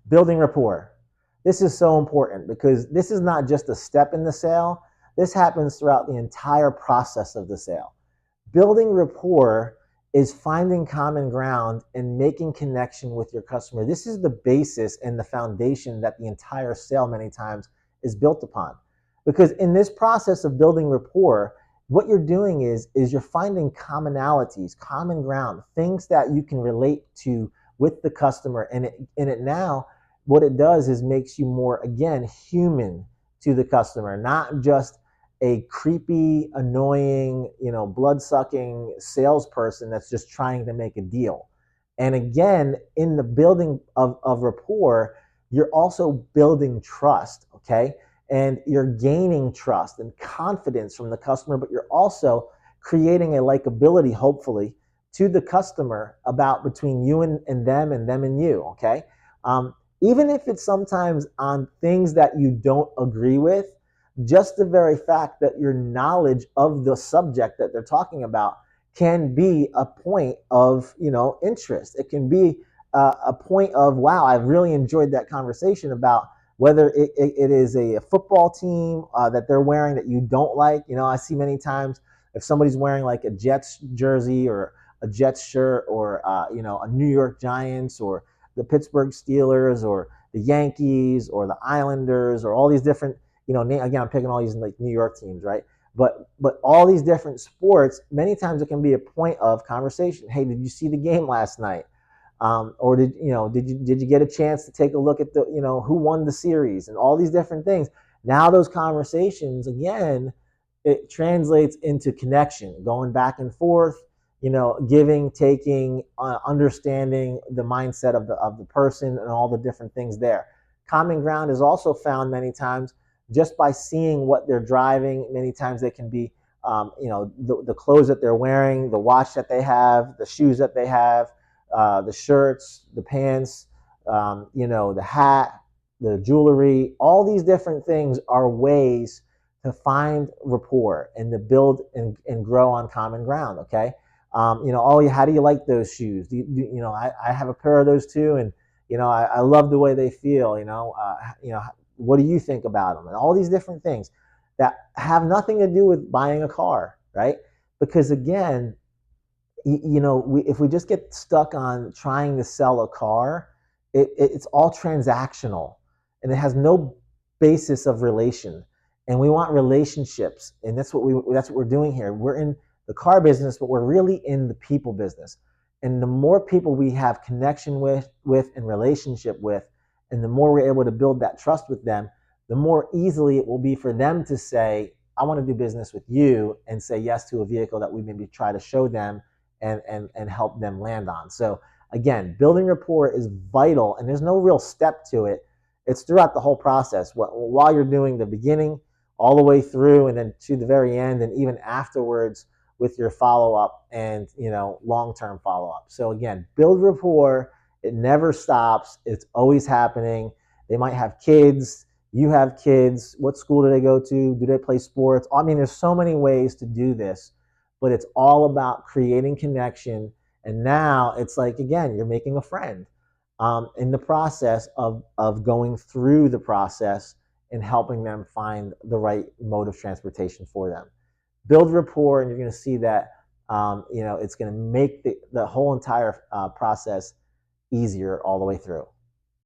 Building rapport. This is so important because this is not just a step in the sale. This happens throughout the entire process of the sale. Building rapport is finding common ground and making connection with your customer. This is the basis and the foundation that the entire sale many times is built upon. Because in this process of building rapport, what you're doing is you're finding commonalities, common ground, things that you can relate to with the customer. And it now, what it does is makes you more, again, human to the customer, not just a creepy, annoying, blood-sucking salesperson that's just trying to make a deal. And again, in the building of rapport, you're also building trust, okay? And you're gaining trust and confidence from the customer, but you're also creating a likability, hopefully, to the customer about between you and them and you, okay? Even if it's sometimes on things that you don't agree with, just the very fact that your knowledge of the subject that they're talking about can be a point of interest. It can be a point of, wow, I've really enjoyed that conversation about whether it is a football team that they're wearing that you don't like. I see many times if somebody's wearing like a Jets jersey or a Jets shirt or a New York Giants or the Pittsburgh Steelers or the Yankees or the Islanders or all these different, again, I'm picking all these like New York teams, right? But all these different sports, many times it can be a point of conversation. Hey, did you see the game last night? Or did you get a chance to take a look at the who won the series and all these different things? Now those conversations, again, it translates into connection, going back and forth, giving, taking, understanding the mindset of the person and all the different things there. Common ground is also found many times just by seeing what they're driving. Many times they can be, the clothes that they're wearing, the watch that they have, the shoes that they have, the shirts, the pants, the hat, the jewelry. All these different things are ways to find rapport and to build and grow on common ground. Okay. Oh, how do you like those shoes? I have a pair of those too, and I love the way they feel. What do you think about them? And all these different things that have nothing to do with buying a car, right? Because again, if we just get stuck on trying to sell a car, it's all transactional, and it has no basis of relation. And we want relationships, and that's what we're doing here. We're in the car business, but we're really in the people business. And the more people we have connection with and relationship with, and the more we're able to build that trust with them, the more easily it will be for them to say, I want to do business with you, and say yes to a vehicle that we maybe try to show them and help them land on. So again, building rapport is vital, and there's no real step to it. It's throughout the whole process. While you're doing the beginning, all the way through, and then to the very end, and even afterwards with your follow-up and long-term follow-up. So again, build rapport. It never stops. It's always happening. They might have kids. You have kids. What school do they go to? Do they play sports? I mean, there's so many ways to do this, but it's all about creating connection. And now it's like, again, you're making a friend in the process of going through the process and helping them find the right mode of transportation for them. Build rapport, and you're going to see that it's going to make the whole entire process easier all the way through.